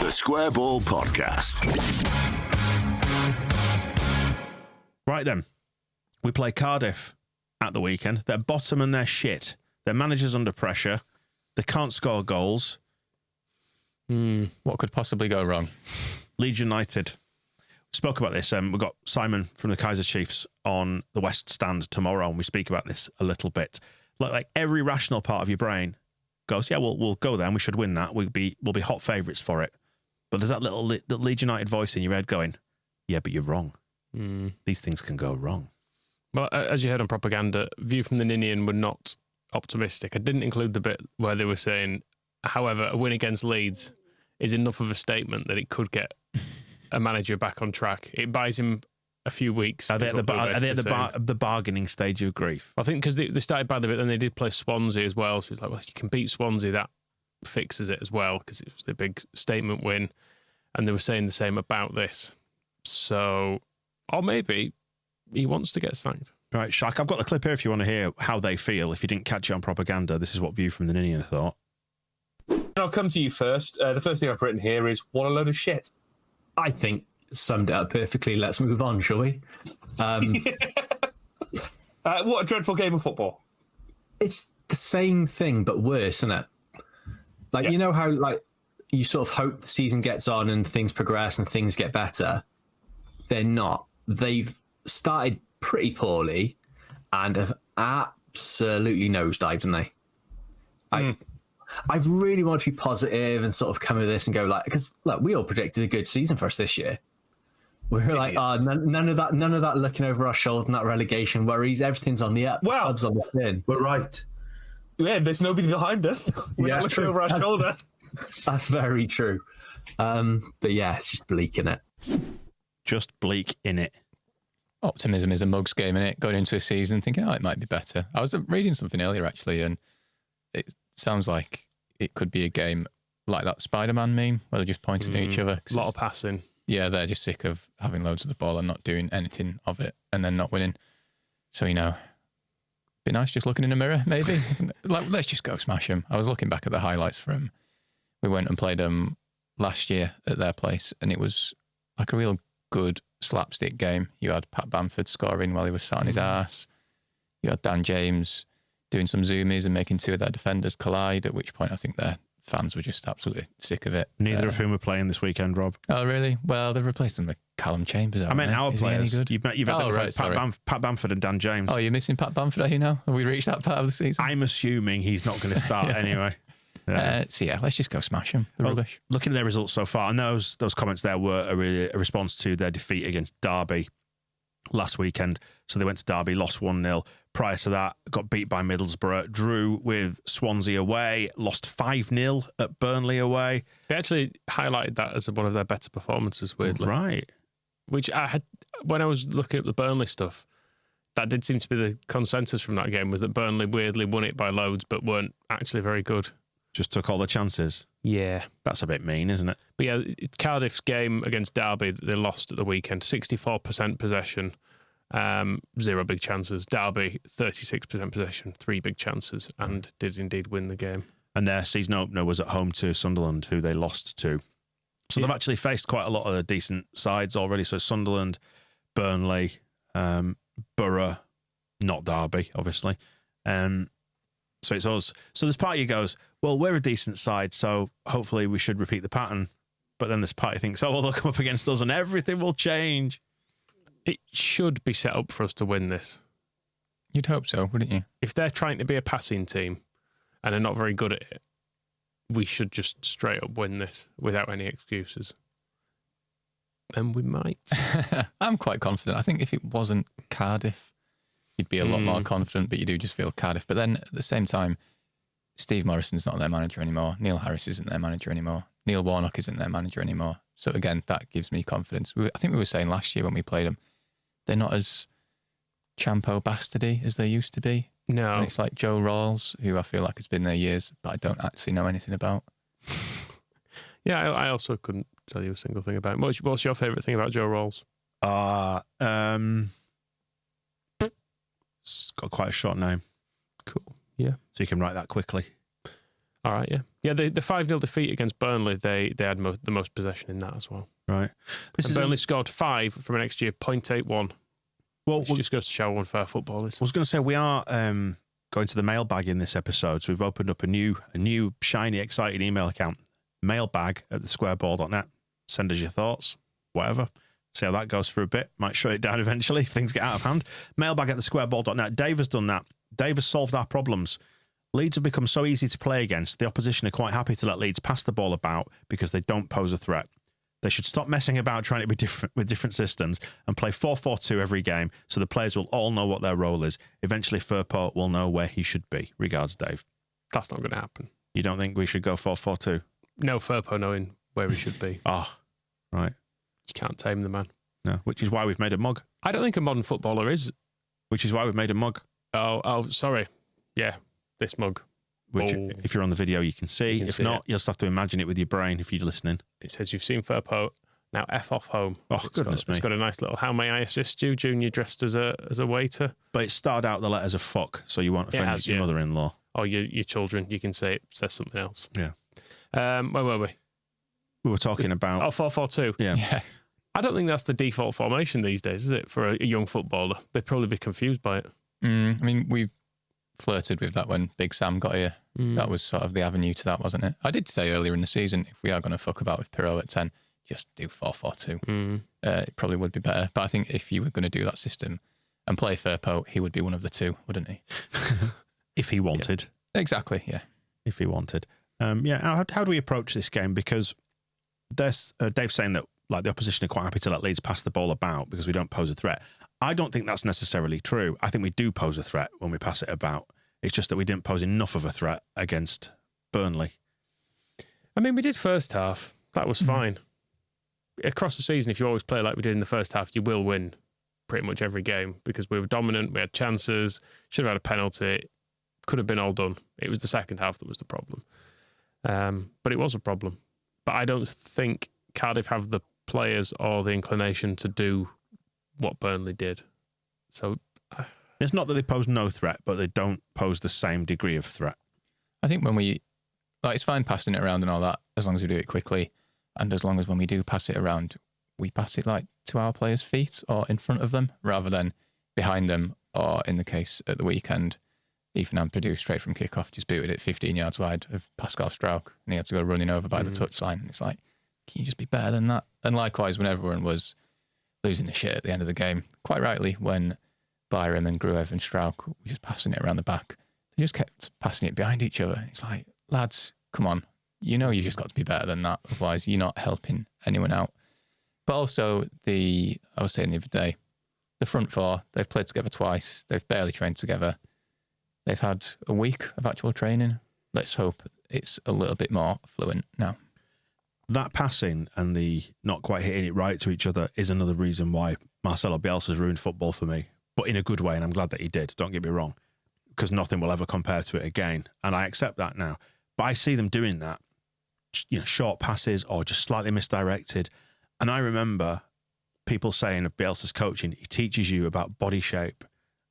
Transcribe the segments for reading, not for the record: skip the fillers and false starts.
The Square Ball Podcast. Right then, we play Cardiff at the weekend. They're bottom and they're shit. Their manager's under pressure. They can't score goals. What could possibly go wrong? Leeds United. Spoke about this. We've got Simon from the Kaiser Chiefs on the West Stand tomorrow, and we speak about this a little bit. Like every rational part of your brain goes, yeah, we'll go there and we should win that. We'll be hot favourites for it. But there's that little Leeds United voice in your head going, yeah, but you're wrong. These things can go wrong. Well, as you heard on propaganda, View from the Ninian were not optimistic. I didn't include the bit where they were saying, however, a win against Leeds is enough of a statement that it could get a manager back on track. It buys him a few weeks. Are they at the bargaining stage of grief? I think because they started badly, but then they did play Swansea as well. So it's like, well, if you can beat Swansea, that fixes it as well, because it was the big statement win. And they were saying the same about this. So, or maybe he wants to get sacked. Right, Shaq, I've got the clip here if you want to hear how they feel. If you didn't catch it on propaganda, this is what View from the Ninian thought. I'll come to you first. The first thing I've written here is, what a load of shit. I think summed it up perfectly. Let's move on, shall we? What a dreadful game of football. It's the same thing, but worse, isn't it? Like, you know how like you sort of hope the season gets on and things progress and things get better? They're not. They've started pretty poorly and have absolutely nosedived, haven't they? I really want to be positive and sort of come with this and go like, because look, we all predicted a good season for us this year. We were like, none of that looking over our shoulder and that relegation worries. Everything's on the up. Wow. Club's on the thin. We're right. Yeah, there's nobody behind us. We're not looking over our shoulder. That's very true. But yeah, it's just bleak, innit? Just bleak in it. Optimism is a mug's game, innit? Going into a season thinking, it might be better. I was reading something earlier, actually, and it sounds like it could be a game like that Spider-Man meme where they're just pointing at each other. A lot of passing. Yeah, they're just sick of having loads of the ball and not doing anything of it and then not winning. So, be nice just looking in the mirror, maybe. Like, let's just go smash them. I was looking back at the highlights for them. We went and played them last year at their place, and it was like a real good slapstick game. You had Pat Bamford scoring while he was sat on his arse. You had Dan James doing some zoomies and making two of their defenders collide, at which point I think their fans were just absolutely sick of it. Neither of whom are playing this weekend, Rob. Oh, really? Well, they've replaced them with Callum Chambers. I meant our players. You've had them right, Pat Bamford and Dan James. Oh, you're missing Pat Bamford, are you now? Have we reached that part of the season? I'm assuming he's not going to start anyway. So yeah, let's just go smash them. Rubbish. Looking at their results so far, and those comments there were a response to their defeat against Derby last weekend. So they went to Derby, lost 1-0. Prior to that, got beat by Middlesbrough, drew with Swansea away, lost 5-0 at Burnley away. They actually highlighted that as one of their better performances, weirdly. Right. Which I had, when I was looking at the Burnley stuff, that did seem to be the consensus from that game, was that Burnley weirdly won it by loads, but weren't actually very good. Just took all the chances. Yeah. That's a bit mean, isn't it? But yeah, Cardiff's game against Derby, they lost at the weekend, 64% possession, 0 big chances. Derby, 36% possession, 3 big chances, and did indeed win the game. And their season opener was at home to Sunderland, who they lost to. So they've actually faced quite a lot of decent sides already. So Sunderland, Burnley, Borough, not Derby, obviously. So it's us. So this party goes, well, we're a decent side, so hopefully we should repeat the pattern. But then this party thinks, oh, well, they'll come up against us and everything will change. It should be set up for us to win this. You'd hope so, wouldn't you? If they're trying to be a passing team and are not very good at it, we should just straight up win this without any excuses. And we might. I'm quite confident. I think if it wasn't Cardiff, you'd be a lot more confident, but you do just feel Cardiff. But then at the same time, Steve Morrison's not their manager anymore. Neil Harris isn't their manager anymore. Neil Warnock isn't their manager anymore. So again, that gives me confidence. I think we were saying last year when we played them, they're not as champo bastardy as they used to be. No. And it's like Joe Rawls, who I feel like has been there years, but I don't actually know anything about. Yeah, I also couldn't tell you a single thing about him. What's your favourite thing about Joe Rawls? It's got quite a short name. Cool. Yeah. So you can write that quickly. All right, yeah. Yeah, the 5-0 defeat against Burnley, they had the most possession in that as well. Right. And Burnley scored 5 from an XG of 0.81. Well, which just goes to show how unfair football is. I was going to say, we are going to the mailbag in this episode, so we've opened up a new shiny, exciting email account, mailbag@thesquareball.net. Send us your thoughts, whatever. See how that goes for a bit. Might shut it down eventually if things get out of hand. Mailbag@thesquareball.net. Dave has done that. Dave has solved our problems. Leeds have become so easy to play against, the opposition are quite happy to let Leeds pass the ball about because they don't pose a threat. They should stop messing about trying to be different with different systems and play 4-4-2 every game so the players will all know what their role is. Eventually, Firpo will know where he should be. Regards, Dave. That's not going to happen. You don't think we should go 4-4-2? No Firpo knowing where he should be. Oh, right. You can't tame the man. No, which is why we've made a mug. I don't think a modern footballer is. Which is why we've made a mug. Oh, sorry. Yeah, this mug. Which, if you're on the video, you can see. If not, you'll just have to imagine it with your brain if you're listening. It says, "You've seen Firpo, now F off home." Oh, goodness me. It's got a nice little, "How may I assist you?" Junior dressed as a waiter. But it started out the letters of fuck, so you won't offend your mother-in-law. Or your children. You can say it says something else. Yeah. Where were we? We were talking about... 4-4-2. Yeah. I don't think that's the default formation these days, is it, for a young footballer? They'd probably be confused by it. I mean, we flirted with that when Big Sam got here. That was sort of the avenue to that, wasn't it? I did say earlier in the season, if we are going to fuck about with Pirro at 10, just do 4-4-2. It probably would be better. But I think if you were going to do that system and play Firpo, he would be one of the two, wouldn't he? If he wanted. Yeah. Exactly, yeah. If he wanted. How do we approach this game? Because there's Dave's saying that like the opposition are quite happy to let Leeds pass the ball about because we don't pose a threat. I don't think that's necessarily true. I think we do pose a threat when we pass it about. It's just that we didn't pose enough of a threat against Burnley. I mean, we did first half. That was fine. Across the season, if you always play like we did in the first half, you will win pretty much every game because we were dominant, we had chances, should have had a penalty, could have been all done. It was the second half that was the problem. But it was a problem. But I don't think Cardiff have the players or the inclination to do what Burnley did. So it's not that they pose no threat, but they don't pose the same degree of threat. I think when we, like, it's fine passing it around and all that, as long as we do it quickly, and as long as when we do pass it around, we pass it like to our players' feet or in front of them, rather than behind them, or in the case at the weekend, Ethan Ampadu straight from kickoff just booted it 15 yards wide of Pascal Strauch, and he had to go running over by the touchline. It's like, can you just be better than that? And likewise, when everyone was losing the shit at the end of the game, quite rightly, when Byram and Gruev and Strauch were just passing it around the back, they just kept passing it behind each other. It's like, lads, come on. You know you've just got to be better than that. Otherwise, you're not helping anyone out. But also, I was saying the other day, the front four, they've played together twice. They've barely trained together. They've had a week of actual training. Let's hope it's a little bit more fluent now. That passing and the not quite hitting it right to each other is another reason why Marcelo Bielsa's ruined football for me, but in a good way, and I'm glad that he did, don't get me wrong, because nothing will ever compare to it again, and I accept that now. But I see them doing that, short passes or just slightly misdirected, and I remember people saying of Bielsa's coaching, he teaches you about body shape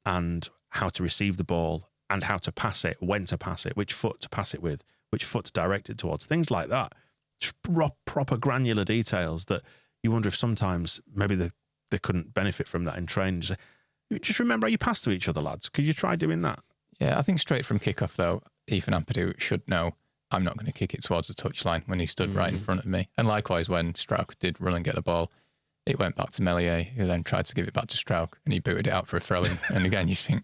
and how to receive the ball and how to pass it, when to pass it, which foot to pass it with, which foot to direct it towards, things like that. Proper granular details that you wonder if sometimes maybe they couldn't benefit from that in training. Just remember how you pass to each other, lads. Could you try doing that? Yeah, I think straight from kickoff, though, Ethan Ampadu should know I'm not going to kick it towards the touchline when he stood right in front of me. And likewise, when Strauch did run and get the ball, it went back to Meslier, who then tried to give it back to Strauch, and he booted it out for a throw-in. And again, you think,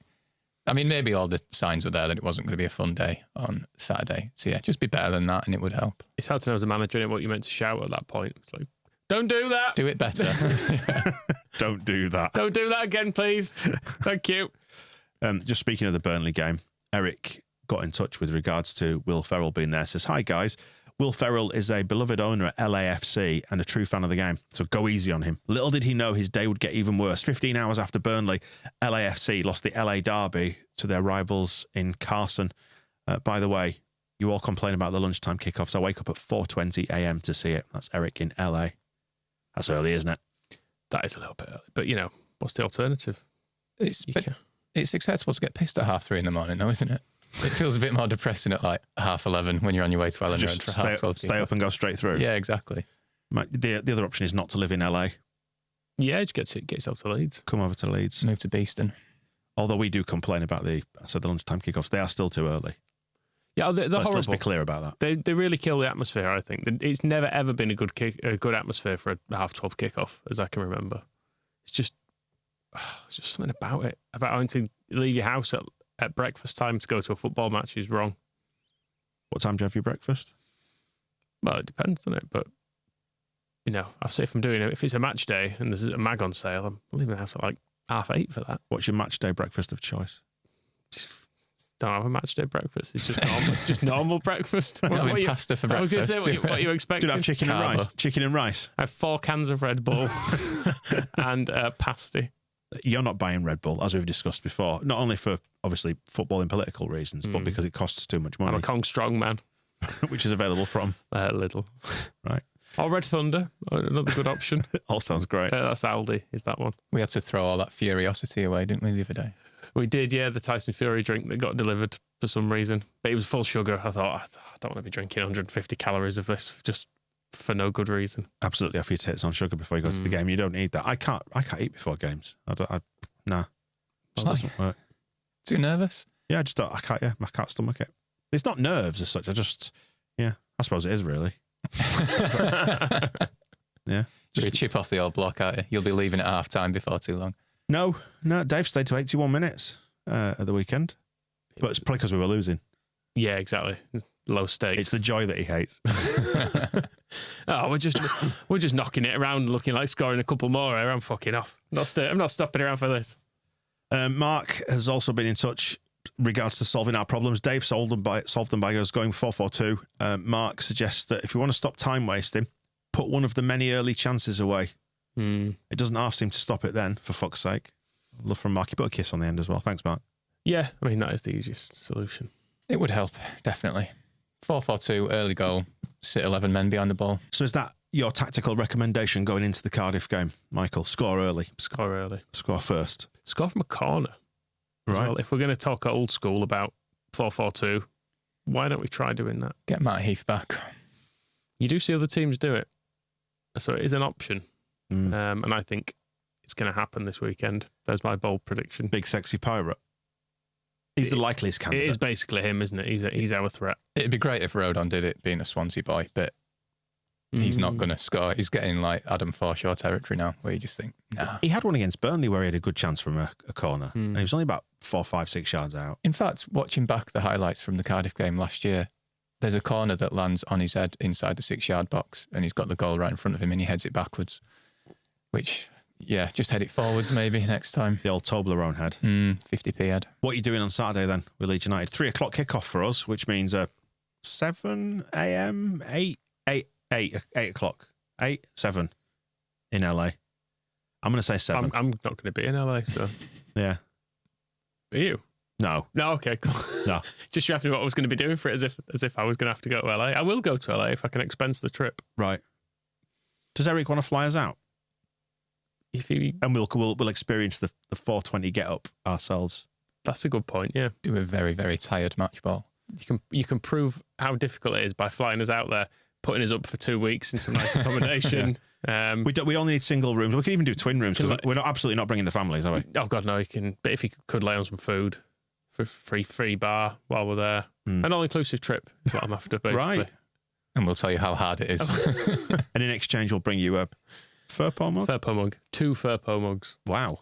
I mean, maybe all the signs were there that it wasn't going to be a fun day on Saturday. So yeah, just be better than that and it would help. It's hard to know as a manager, isn't it, what you meant to shout at that point. It's like, don't do that. Do it better. Don't do that. Don't do that again, please. Thank you. Just speaking of the Burnley game, Eric got in touch with regards to Will Ferrell being there. Says, hi guys. Will Ferrell is a beloved owner at LAFC and a true fan of the game, so go easy on him. Little did he know his day would get even worse. 15 hours after Burnley, LAFC lost the LA derby to their rivals in Carson. By the way, you all complain about the lunchtime kickoffs. I wake up at 4:20 a.m. to see it. That's Eric in LA. That's early, isn't it? That is a little bit early. But, what's the alternative? It's acceptable to get pissed at 3:30 in the morning, though, isn't it? It feels a bit more depressing at like 11:30 when you're on your way to Elland Road Just for stay, 12:30. stay up and go straight through. Yeah, exactly. The other option is not to live in LA. Yeah, just get yourself to Leeds. Come over to Leeds. Move to Beeston. Although we do complain about the lunchtime kickoffs, they are still too early. Yeah, they're horrible. Let's be clear about that. They really kill the atmosphere, I think. It's never, ever been a good atmosphere for a 12:30 kickoff, as I can remember. It's just something about it. About having to leave your house at breakfast time to go to a football match is wrong. What time do you have your breakfast? Well, it depends, doesn't it? But, I'll say if I'm doing it, if it's a match day and there's a mag on sale, I'm leaving the house at like 8:30 for that. What's your match day breakfast of choice? Don't have a match day breakfast. It's just normal. It's just normal breakfast. Having pasta for breakfast. I was going to say, what are you expecting? Do you have chicken and rice? Chicken and rice. I have 4 cans of Red Bull and pasty. You're not buying Red Bull, as we've discussed before, not only for, obviously, football and political reasons, but because it costs too much money. I'm a Kong Strong man. Which is available from? Lidl. Right. Or Red Thunder, another good option. All sounds great. That's Aldi, is that one. We had to throw all that Furiosity away, didn't we, the other day? We did, yeah, the Tyson Fury drink that got delivered for some reason. But it was full sugar. I thought, I don't want to be drinking 150 calories of this just for no good reason. Absolutely off your tits on sugar before you go to the game. You don't need that. I can't eat before games. Nah. Just doesn't work. Too nervous? Yeah, I can't stomach it. It's not nerves as such. I suppose it is really. Yeah. You're a chip off the old block, aren't you? You'll be leaving at half time before too long. No, Dave stayed to 81 minutes at the weekend. But it's probably because we were losing. Yeah, exactly. Low stakes. It's the joy that he hates. We're just knocking it around, looking like scoring a couple more. I'm fucking off. I'm not stopping around for this. Mark has also been in touch regards to solving our problems. Dave solved them by us going 4-4-2. Mark suggests that if we want to stop time wasting, put one of the many early chances away. It doesn't half seem to stop it then, for fuck's sake. Love from Mark. You put a kiss on the end as well. Thanks, Mark. Yeah, I mean, that is the easiest solution. It would help, definitely. 4-4-2, early goal, sit 11 men behind the ball. So is that your tactical recommendation going into the Cardiff game, Michael? Score early. Score early. Score first. Score from a corner. Right. Well, if we're going to talk old school about 4-4-2, why don't we try doing that? Get Matt Heath back. You do see other teams do it. So it is an option. And I think it's going to happen this weekend. There's my bold prediction. Big sexy pirate. He's the likeliest candidate. It is basically him, isn't it? He's our threat. It'd be great if Rodon did it, being a Swansea boy, but he's not going to score. He's getting like Adam Forshaw territory now, where you just think, nah. He had one against Burnley where he had a good chance from a corner, and he was only about 4, 5, 6 yards out. In fact, watching back the highlights from the Cardiff game last year, there's a corner that lands on his head inside the 6-yard box, and he's got the goal right in front of him, and he heads it backwards. Which, yeah, just head it forwards maybe next time. The old Toblerone head. 50p head. What are you doing on Saturday then with Leeds United? 3 o'clock kickoff for us, which means 7 a.m., 8 o'clock, 7 in LA. I'm going to say 7. I'm not going to be in LA, so. Yeah. Are you? No. No, okay, cool. No. Just you asked me what I was going to be doing for it, as if I was going to have to go to LA. I will go to LA if I can expense the trip. Right. Does Eric want to fly us out? And we'll experience the 4:20 get up ourselves. That's a good point. Yeah, do a very, very tired match ball. You can prove how difficult it is by flying us out there, putting us up for 2 weeks in some nice accommodation. Yeah. We only need single rooms. We can even do twin rooms because we're absolutely not bringing the families, are we? Oh God, no! You can. But if you could lay on some food for free bar while we're there, an all-inclusive trip is what I'm after, basically. Right. And we'll tell you how hard it is. And in exchange, we'll bring you a Furpo mug? Furpo mug. 2 Furpo mugs. Wow.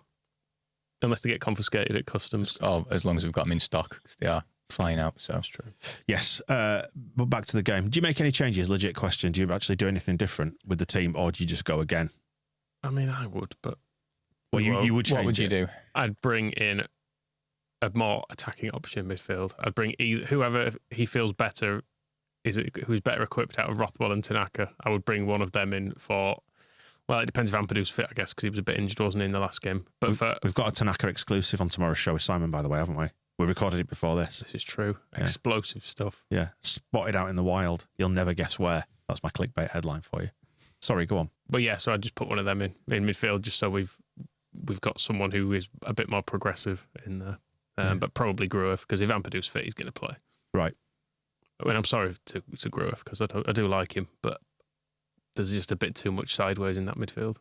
Unless they get confiscated at customs. Oh, as long as we've got them in stock, because they are flying out. So that's true. Yes. But back to the game. Do you make any changes? Legit question. Do you actually do anything different with the team, or do you just go again? I mean, I would, but... Well, you would change What would you do? I'd bring in a more attacking option in midfield. I'd bring whoever he feels better, who's better equipped out of Rothwell and Tanaka. I would bring one of them in for... Well, it depends if Ampadu's fit, I guess, because he was a bit injured, wasn't he, in the last game. But we've got a Tanaka exclusive on tomorrow's show with Simon, by the way, haven't we? We recorded it before this. This is true. Yeah. Explosive stuff. Yeah. Spotted out in the wild. You'll never guess where. That's my clickbait headline for you. Sorry, go on. But yeah, so I'd just put one of them in midfield just so we've got someone who is a bit more progressive in there. but probably Grueff, because if Ampadu's fit, he's going to play. Right. I mean, I'm sorry to Grueff, because I do like him, but there's just a bit too much sideways in that midfield.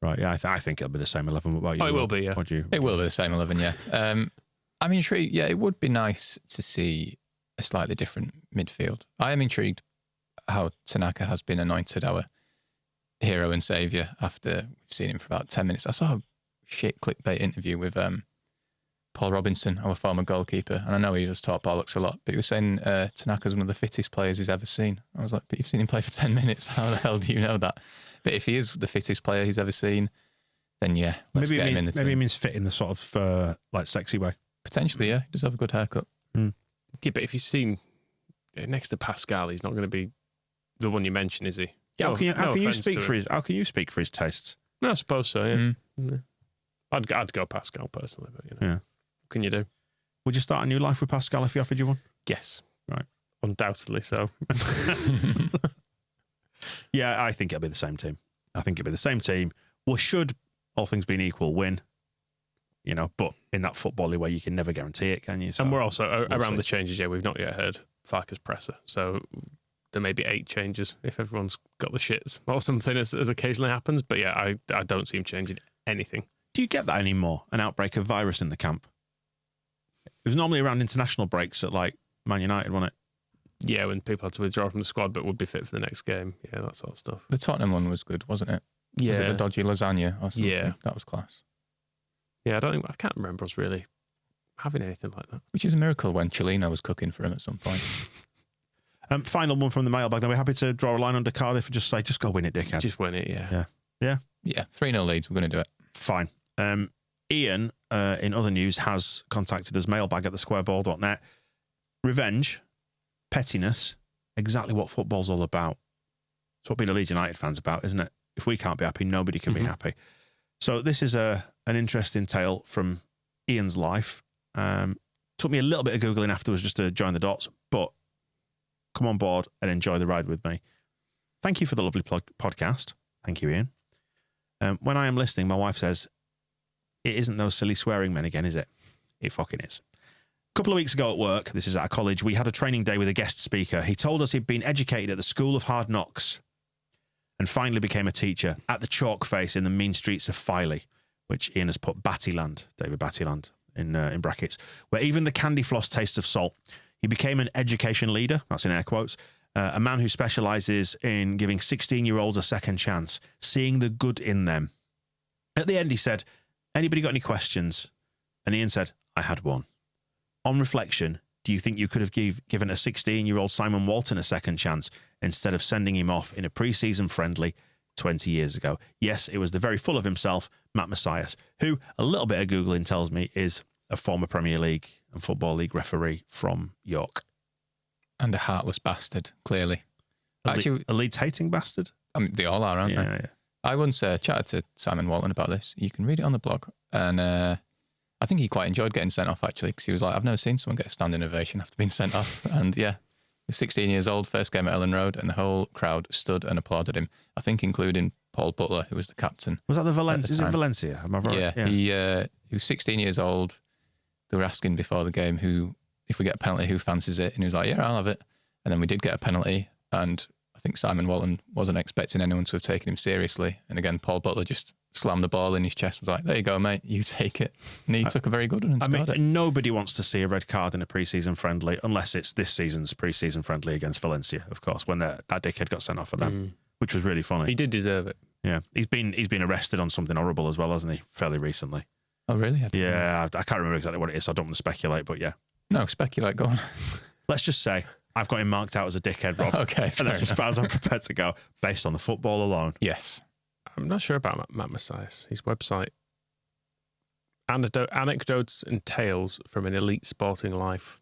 Right, yeah, I think it'll be the same 11. What about you? Oh, it will be, yeah. It will be the same 11, yeah. I'm intrigued. Yeah, it would be nice to see a slightly different midfield. I am intrigued how Tanaka has been anointed our hero and saviour after we've seen him for about 10 minutes. I saw a shit clickbait interview with Paul Robinson, our former goalkeeper, and I know he does talk bollocks a lot, but he was saying Tanaka's one of the fittest players he's ever seen. I was like, but you've seen him play for 10 minutes. How the hell do you know that? But if he is the fittest player he's ever seen, then yeah, let's get him in the team. Maybe it means fit in the sort of like sexy way. Potentially, yeah. He does have a good haircut. Yeah, but if you've seen next to Pascal, he's not going to be the one you mentioned, is he? Yeah, how can you speak for his tastes? No, I suppose so. Yeah, yeah. I'd go Pascal personally, but you know, yeah. What can you do? Would you start a new life with Pascal if he offered you one? Yes, right, undoubtedly so. Yeah, I think it'll be the same team. Well, should all things being equal, win. You know, but in that football-y way, you can never guarantee it, can you? So and we're also around the changes. Yeah, we've not yet heard Farke's presser, so there may be 8 changes if everyone's got the shits or something, as occasionally happens. But yeah, I don't see him changing anything. Do you get that anymore? An outbreak of virus in the camp? It was normally around international breaks at like Man United, wasn't it? Yeah, when people had to withdraw from the squad but would be fit for the next game. Yeah, that sort of stuff. The Tottenham one was good, wasn't it? Yeah. Was it a dodgy lasagna or something? Yeah. That was class. Yeah, I can't remember us really having anything like that. Which is a miracle when Chilino was cooking for him at some point. Final one from the mailbag. Then we're happy to draw a line under Cardiff and just say, just go win it, dickhead. Just win it, yeah. Yeah. Yeah? Yeah, 3-0 leads. We're going to do it. Fine. Ian, in other news, has contacted us, mailbag at thesquareball.net. Revenge, pettiness, exactly what football's all about. It's what being a Leeds United fan's about, isn't it? If we can't be happy, nobody can be happy. So this is an interesting tale from Ian's life. Took me a little bit of Googling afterwards just to join the dots, but come on board and enjoy the ride with me. Thank you for the lovely podcast. Thank you, Ian. When I am listening, my wife says, it isn't those silly swearing men again, is it? It fucking is. A couple of weeks ago at work, this is at a college, we had a training day with a guest speaker. He told us he'd been educated at the School of Hard Knocks and finally became a teacher at the chalk face in the mean streets of Filey, which Ian has put Battyland, David Battyland, in brackets, where even the candy floss tastes of salt. He became an education leader, that's in air quotes, a man who specialises in giving 16-year-olds a second chance, seeing the good in them. At the end, he said, anybody got any questions? And Ian said, I had one. On reflection, do you think you could have given a 16-year-old Simon Walton a second chance instead of sending him off in a pre-season friendly 20 years ago? Yes, it was the very full of himself, Matt Messias, who, a little bit of Googling tells me, is a former Premier League and Football League referee from York. And a heartless bastard, clearly. A Leeds-hating bastard? I mean, they all are, aren't they? Yeah. I once chatted to Simon Walton about this. You can read it on the blog. And I think he quite enjoyed getting sent off, actually, because he was like, I've never seen someone get a standing ovation after being sent off. And yeah, he was 16 years old, first game at Ellen Road, and the whole crowd stood and applauded him. I think including Paul Butler, who was the captain. Was that the Valencia? Is it Valencia? Am I right? Yeah. He was 16 years old. They were asking before the game if we get a penalty, who fancies it? And he was like, yeah, I'll have it. And then we did get a penalty, and I think Simon Walton wasn't expecting anyone to have taken him seriously. And again, Paul Butler just slammed the ball in his chest, was like, there you go, mate, you take it. And he took a very good one and scored it. Nobody wants to see a red card in a pre-season friendly, unless it's this season's pre-season friendly against Valencia, of course, when that dickhead got sent off for them, which was really funny. He did deserve it. Yeah. He's been arrested on something horrible as well, hasn't he, fairly recently? Oh, really? I can't remember exactly what it is, so I don't want to speculate, but yeah. No, speculate, go on. Let's just say I've got him marked out as a dickhead, Rob. Okay, and that's as far as I'm prepared to go, based on the football alone. Yes. I'm not sure about Matt Messias. His website, anecdotes and tales from an elite sporting life.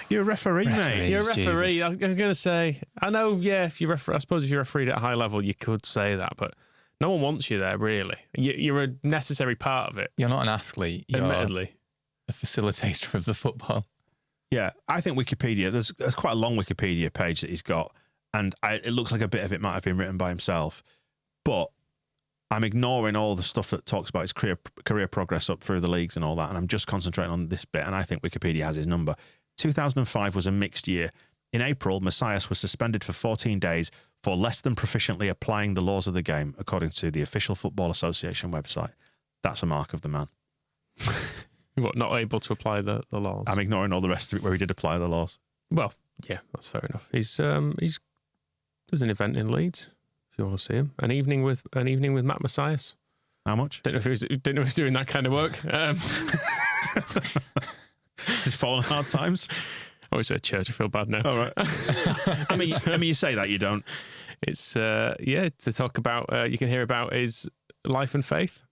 You're a referee, mate. You're a referee. Jesus. I'm going to say, I know, yeah, if you I suppose if you refereed at a high level, you could say that, but no one wants you there, really. You're a necessary part of it. You're not an athlete. You're admittedly a facilitator of the football. Yeah, I think Wikipedia, there's quite a long Wikipedia page that he's got, and it looks like a bit of it might have been written by himself, but I'm ignoring all the stuff that talks about his career progress up through the leagues and all that, and I'm just concentrating on this bit, and I think Wikipedia has his number. 2005 was a mixed year. In April, Messias was suspended for 14 days for less than proficiently applying the laws of the game, according to the official Football Association website. That's a mark of the man. What, not able to apply the laws? I'm ignoring all the rest of it where he did apply the laws. Well, yeah, that's fair enough. There's an event in Leeds if you want to see him. An evening with Matt Messias. How much? Didn't know if he was doing that kind of work. He's fallen hard times. I always say church. I feel bad now. All right. I mean, you say that, you don't. It's to talk about. You can hear about his life and faith.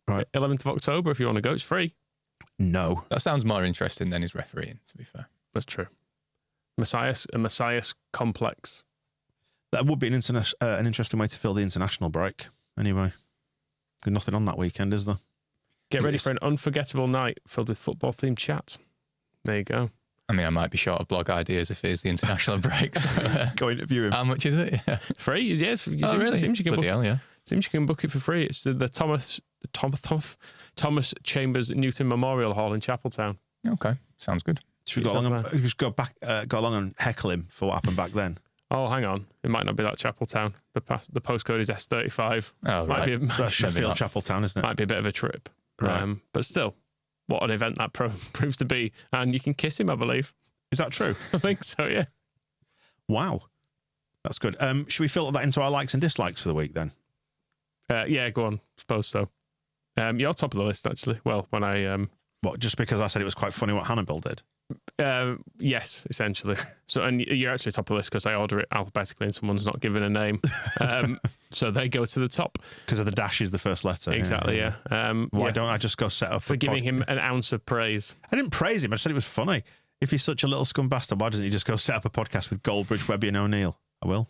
Right. 11th of October. If you want to go, it's free. No. That sounds more interesting than his refereeing, to be fair. That's true. A Messias complex. That would be an interesting way to fill the international break. Anyway, there's nothing on that weekend, is there? Get ready for an unforgettable night filled with football-themed chat. There you go. I mean, I might be short of blog ideas if it is the international break. So, go interview him. how much is it? Yeah. Free? Yeah. Really? Seems you can Bloody hell, yeah. Seems you can book it for free. It's the Thomas Chambers Newton Memorial Hall in Chapeltown. Okay, sounds good. Should we go along and heckle him for what happened back then? Oh, hang on. It might not be that Chapeltown. The postcode is S35. Oh, right. That's Sheffield, Chapeltown, isn't it? Might be a bit of a trip. Right. But still, what an event that proves to be. And you can kiss him, I believe. Is that true? I think so, yeah. Wow. That's good. Should we filter that into our likes and dislikes for the week then? Yeah, go on. Suppose so. You're top of the list, actually. Well, when I... What, just because I said it was quite funny what Hannibal did? Yes, essentially. So, and you're actually top of the list because I order it alphabetically and someone's not given a name. So they go to the top. Because of the dash is the first letter. Exactly, yeah. Why don't I just go set up for giving him an ounce of praise? I didn't praise him. I said it was funny. If he's such a little scum bastard, why doesn't he just go set up a podcast with Goldbridge, Webby and O'Neill? I will.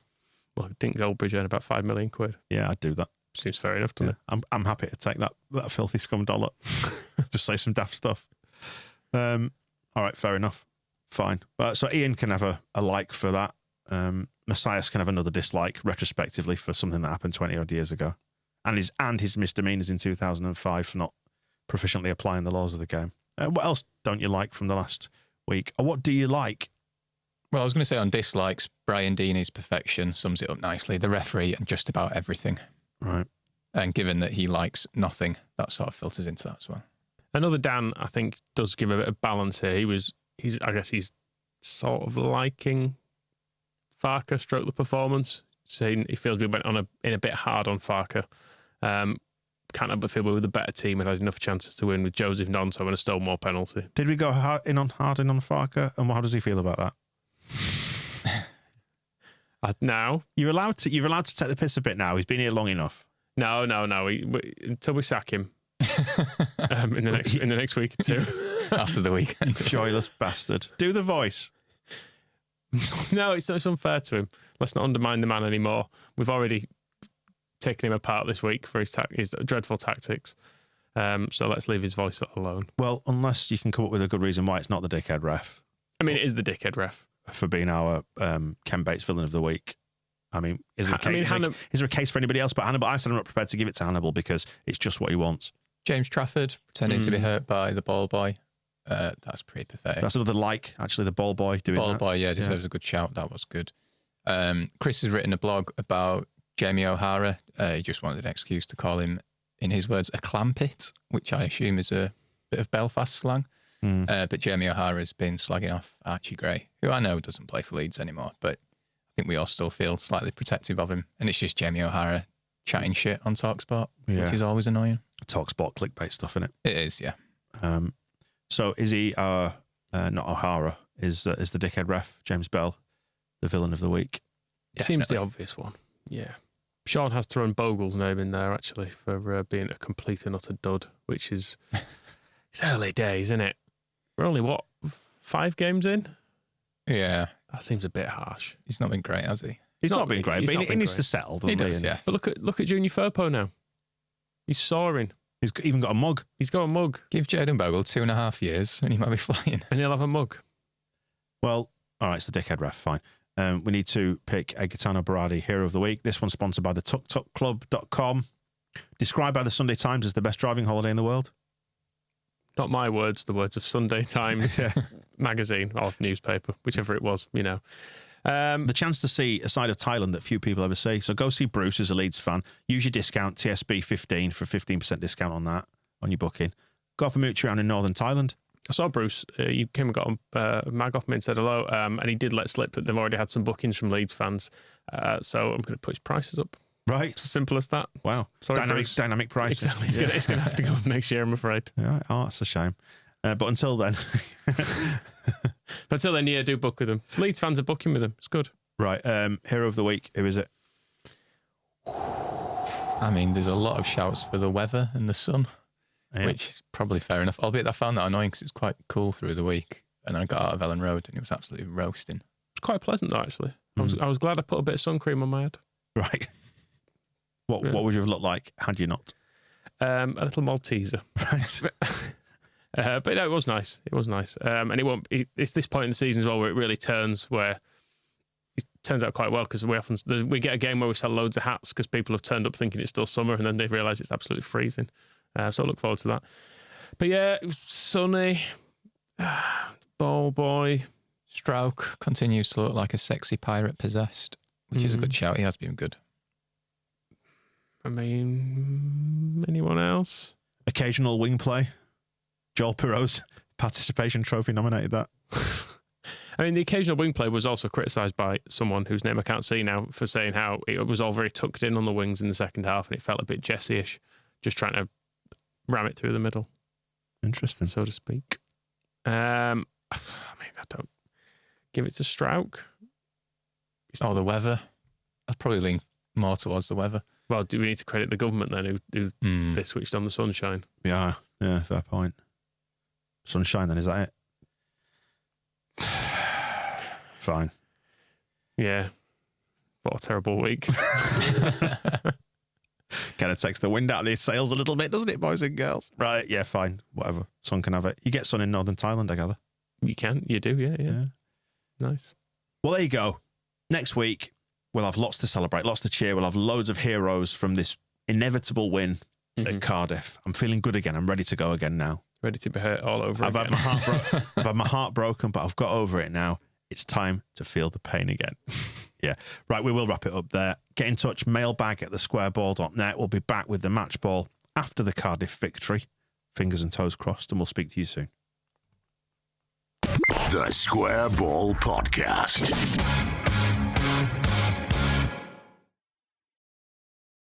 Well, I think Goldbridge earned about £5 million. Yeah, I'd do that. Seems fair enough, doesn't it? I'm happy to take that filthy scum dollar. Just say some daft stuff. All right, fair enough. Fine. So Ian can have a like for that. Messias can have another dislike retrospectively for something that happened 20 odd years ago. And his misdemeanors in 2005 for not proficiently applying the laws of the game. What else don't you like from the last week? Or what do you like? Well, I was going to say on dislikes, Brian Deeney's perfection sums it up nicely. The referee and just about everything. Right. And given that he likes nothing, that sort of filters into that as well. Another Dan, I think, does give a bit of balance here. He's sort of liking Farke stroke the performance. Saying he feels we went in a bit hard on Farke. Can't help but feel we were the better team and had enough chances to win with Joseph Nonso and a Stowmore penalty. Did we go hard in on Farke? And how does he feel about that? Now you're allowed to take the piss a bit now. He's been here long enough. No. Until we sack him in the next week or two. After the weekend. Joyless bastard. Do the voice. No, it's unfair to him. Let's not undermine the man anymore. We've already taken him apart this week for his dreadful tactics. So let's leave his voice alone. Well, unless you can come up with a good reason why it's not the dickhead ref. I mean, it is the dickhead ref. For being our Ken Bates villain of the week. I mean, is there a case for anybody else but Hannibal? I said I'm not prepared to give it to Hannibal because it's just what he wants. James Trafford pretending to be hurt by the ball boy. That's pretty pathetic. That's another actually, the ball boy doing that. Ball boy, yeah, deserves a good shout. That was good. Chris has written a blog about Jamie O'Hara. He just wanted an excuse to call him, in his words, a clampit, which I assume is a bit of Belfast slang. But Jamie O'Hara has been slagging off Archie Gray, who I know doesn't play for Leeds anymore, but I think we all still feel slightly protective of him. And it's just Jamie O'Hara chatting shit on TalkSport, which is always annoying. TalkSport clickbait stuff, isn't it? It is, yeah. So is he not O'Hara? Is the dickhead ref James Bell the villain of the week? Seems the obvious one. Yeah. Sean has thrown Bogle's name in there actually for being a complete and utter dud, which is it's early days, isn't it? We're only 5 games in? Yeah. That seems a bit harsh. He's not been great, has he? He's not been great, but he needs to settle, doesn't he? Does, yeah. But look at Junior Firpo now. He's soaring. He's even got a mug. He's got a mug. Give Jayden Bogle 2.5 years and he might be flying. And he'll have a mug. Well, all right, it's the dickhead ref, fine. We need to pick a Gaetano Berardi Hero of the Week. This one's sponsored by the TukTukClub.com. Described by the Sunday Times as the best driving holiday in the world. Not my words, the words of Sunday Times magazine or newspaper, whichever it was, you know. The chance to see a side of Thailand that few people ever see. So go see Bruce as a Leeds fan. Use your discount, TSB 15, for 15% discount on that, on your booking. Go for mooch around in northern Thailand. I saw Bruce. You came and got a mag off me and said hello. And he did let slip that they've already had some bookings from Leeds fans. So I'm going to put his prices up. Right. It's as simple as that. Wow. Sorry, Dynamic pricing. Exactly. It's going to have to go up next year, I'm afraid. Yeah. Oh, that's a shame. But until then... But until then, yeah, do book with them. Leeds fans are booking with them. It's good. Right. Hero of the week. Who is it? I mean, there's a lot of shouts for the weather and the sun, which is probably fair enough. Albeit I found that annoying because it was quite cool through the week. And I got out of Ellen Road and it was absolutely roasting. It's quite pleasant, though, actually. I was glad I put a bit of sun cream on my head. Right. What would you have looked like had you not? A little Malteser. Right. But no, it was nice. It was nice. And it won't. It's this point in the season as well where it really turns, where it turns out quite well because we get a game where we sell loads of hats because people have turned up thinking it's still summer and then they realise it's absolutely freezing. So I look forward to that. But yeah, it was sunny. Ball boy. Strauch continues to look like a sexy pirate possessed, which is a good shout. He has been good. I mean, anyone else? Occasional wing play. Joel Pirot's participation trophy nominated that. I mean, the occasional wing play was also criticised by someone whose name I can't see now for saying how it was all very tucked in on the wings in the second half and it felt a bit Jesse-ish, just trying to ram it through the middle. Interesting. So to speak. I mean, I don't give it to Strauch. Oh, the weather. I'd probably lean more towards the weather. Well, do we need to credit the government then who they switched on the sunshine? Yeah, fair point. Sunshine then, is that it? Fine. Yeah. What a terrible week. Kind of takes the wind out of these sails a little bit, doesn't it, boys and girls? Right, yeah, fine. Whatever. Sun can have it. You get sun in northern Thailand, I gather. You can. You do, yeah. Nice. Well, there you go. Next week, we'll have lots to celebrate, lots to cheer. We'll have loads of heroes from this inevitable win at Cardiff. I'm feeling good again. I'm ready to go again now. Ready to be hurt all over I've again. I've had my heart broken, but I've got over it now. It's time to feel the pain again. Yeah. Right, we will wrap it up there. Get in touch, mailbag at thesquareball.net. We'll be back with the match ball after the Cardiff victory. Fingers and toes crossed, and we'll speak to you soon. The Square Ball Podcast.